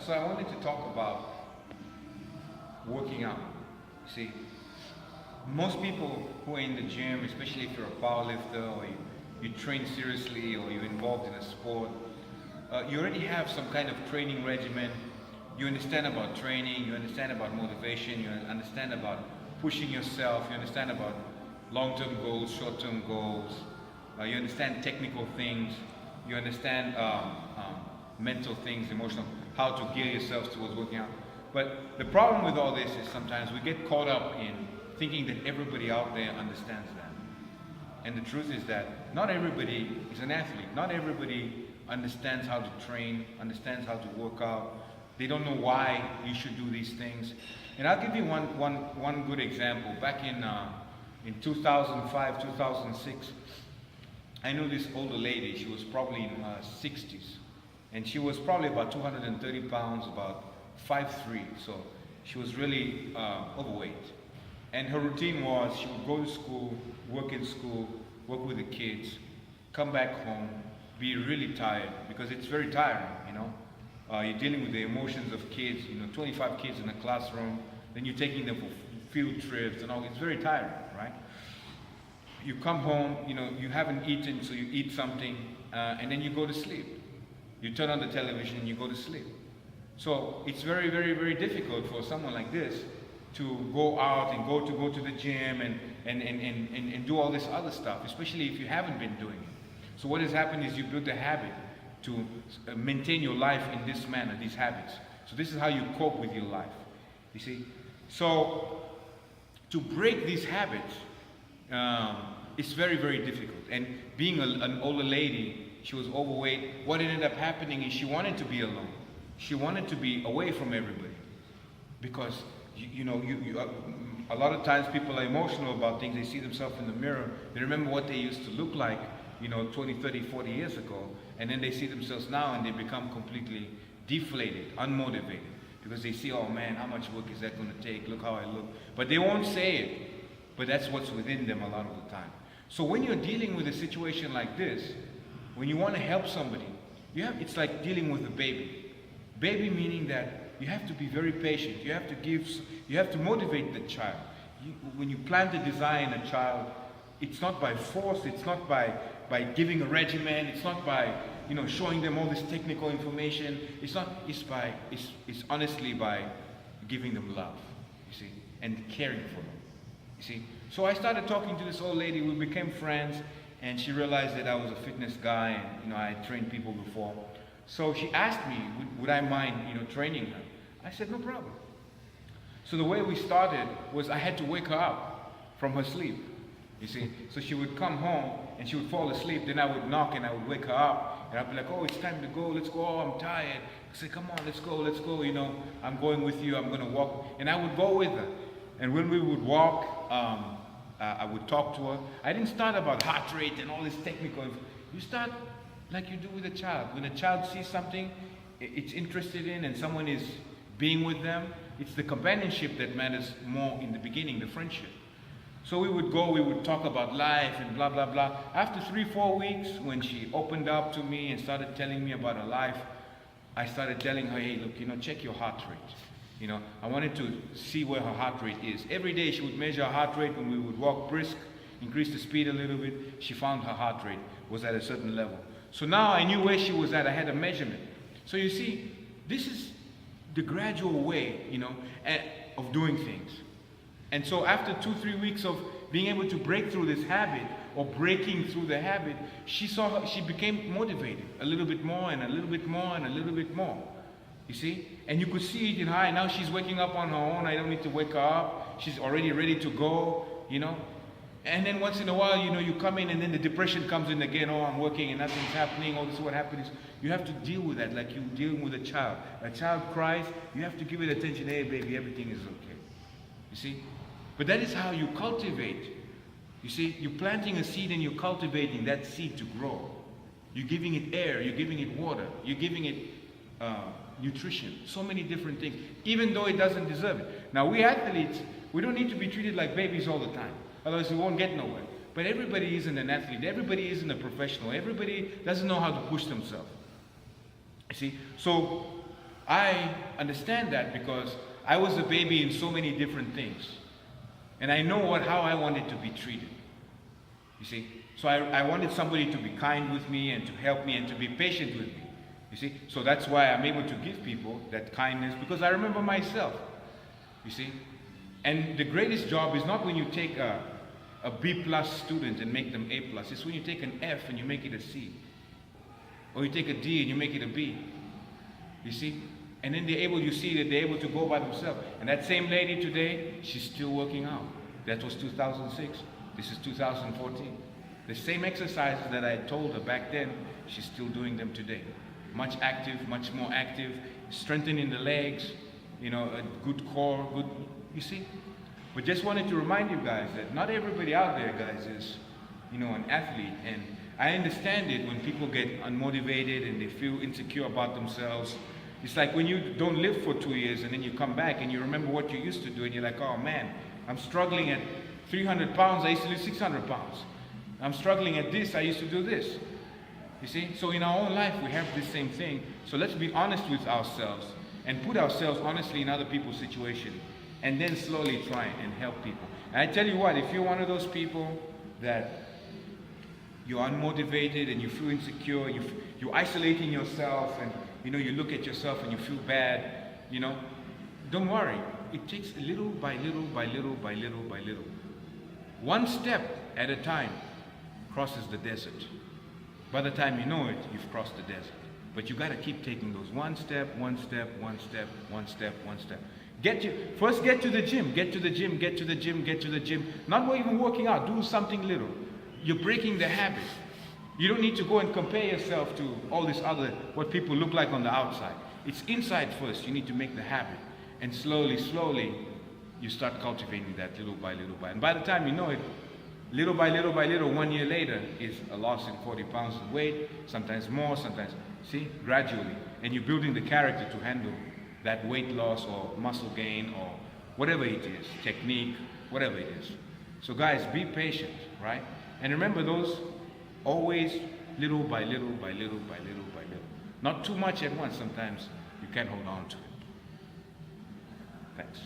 So I wanted to talk about working out. See, most people who are in the gym, especially if you're a powerlifter or you train seriously or you're involved in a sport, you already have some kind of training regimen. You understand about training, you understand about motivation, you understand about pushing yourself, you understand about long-term goals, short-term goals, you understand technical things, you understand mental things, emotional, how to gear yourselves towards working out. But the problem with all this is sometimes we get caught up in thinking that everybody out there understands that. And the truth is that not everybody is an athlete. Not everybody understands how to train, understands how to work out. They don't know why you should do these things. And I'll give you one good example. Back in 2005, 2006, I knew this older lady. She was probably in her 60s. And she was probably about 230 pounds, about 5'3". So she was really overweight. And her routine was she would go to school, work in school, work with the kids, come back home, be really tired, because it's very tiring, you know. You're dealing with the emotions of kids, 25 kids in a classroom, then you're taking them for field trips and all. It's very tiring, right? You come home, you haven't eaten, so you eat something, and then you go to sleep. You turn on the television and you go to sleep. So it's very, very, very difficult for someone like this to go out and go to the gym and do all this other stuff, especially if you haven't been doing it. So what has happened is you built a habit to maintain your life in this manner, these habits. So this is how you cope with your life, you see. So to break these habits, it's very, very difficult. And being an older lady, she was overweight. What ended up happening is she wanted to be alone. She wanted to be away from everybody. Because, a lot of times people are emotional about things. They see themselves in the mirror. They remember what they used to look like, 20, 30, 40 years ago. And then they see themselves now and they become completely deflated, unmotivated. Because they see, oh man, how much work is that going to take? Look how I look. But they won't say it. But that's what's within them a lot of the time. So when you're dealing with a situation like this, when you want to help somebody, it's like dealing with a baby. Baby meaning that you have to be very patient. You have to motivate the child. When you plan to design a child, it's not by force, it's not by giving a regimen, it's not by showing them all this technical information. It's honestly by giving them love, you see, and caring for them. You see? So I started talking to this old lady, we became friends, and she realized that I was a fitness guy and I had trained people before. So she asked me, would I mind training her? I said, no problem. So the way we started was I had to wake her up from her sleep. You see? So she would come home and she would fall asleep, then I would knock and I would wake her up and I'd be like, oh, it's time to go, let's go, oh, I'm tired. I say, come on, let's go, I'm going with you, I'm gonna walk. And I would go with her. And when we would walk, I would talk to her. I didn't start about heart rate and all this technical. You start like you do with a child. When a child sees something it's interested in and someone is being with them, it's the companionship that matters more in the beginning, the friendship. So we would go, we would talk about life and blah, blah, blah. After 3-4 weeks, when she opened up to me and started telling me about her life, I started telling her, hey, look, check your heart rate. I wanted to see where her heart rate is. Every day she would measure her heart rate when we would walk brisk, increase the speed a little bit. She found her heart rate was at a certain level. So now I knew where she was at. I had a measurement. So you see, this is the gradual way, of doing things. And so after 2-3 weeks of being able to break through this habit or breaking through the habit, she became motivated a little bit more and a little bit more and a little bit more. You see? And you could see it in her. And now she's waking up on her own. I don't need to wake her up. She's already ready to go, And then once in a while, you come in and then the depression comes in again. Oh, I'm working and nothing's happening. Oh, this is what happens. You have to deal with that like you're dealing with a child. A child cries, you have to give it attention. Hey, baby, everything is okay. You see? But that is how you cultivate. You see, you're planting a seed and you're cultivating that seed to grow. You're giving it air, you're giving it water, you're giving it nutrition, so many different things, even though it doesn't deserve it. Now, we athletes, we don't need to be treated like babies all the time. Otherwise, we won't get nowhere. But everybody isn't an athlete. Everybody isn't a professional. Everybody doesn't know how to push themselves. You see? So I understand that because I was a baby in so many different things. And I know how I wanted to be treated. You see? So I wanted somebody to be kind with me and to help me and to be patient with me. You see? So that's why I'm able to give people that kindness, because I remember myself. You see? And the greatest job is not when you take a B plus student and make them A plus. It's when you take an F and you make it a C. Or you take a D and you make it a B. You see? And then you see that they're able to go by themselves. And that same lady today, she's still working out. That was 2006. This is 2014. The same exercises that I told her back then, she's still doing them today. Much more active, strengthening the legs, you know, a good core, you see? But just wanted to remind you guys that not everybody out there, guys, is, you know, an athlete. And I understand it when people get unmotivated and they feel insecure about themselves. It's like when you don't live for 2 years and then you come back and you remember what you used to do and you're like, oh man, I'm struggling at 300 pounds, I used to do 600 pounds. I'm struggling at this, I used to do this. You see? So in our own life, we have this same thing. So let's be honest with ourselves and put ourselves honestly in other people's situation and then slowly try and help people. And I tell you what, if you're one of those people that you're unmotivated and you feel insecure, you're isolating yourself and you know, you look at yourself and you feel bad, you know, don't worry. It takes little by little by little by little by little. One step at a time crosses the desert. By the time you know it, you've crossed the desert. But you got to keep taking those one step, one step, one step, one step, one step. First get to the gym, get to the gym, get to the gym, get to the gym. Not even working out, do something little. You're breaking the habit. You don't need to go and compare yourself to all this other, what people look like on the outside. It's inside first. You need to make the habit. And slowly, slowly, you start cultivating that little by little by. And by the time you know it, little by little by little, 1 year later, is a loss in 40 pounds of weight, sometimes more, sometimes, see, gradually. And you're building the character to handle that weight loss or muscle gain or whatever it is, technique, whatever it is. So guys, be patient, right? And remember those, always little by little by little by little by little. Not too much at once, sometimes you can't hold on to it. Thanks.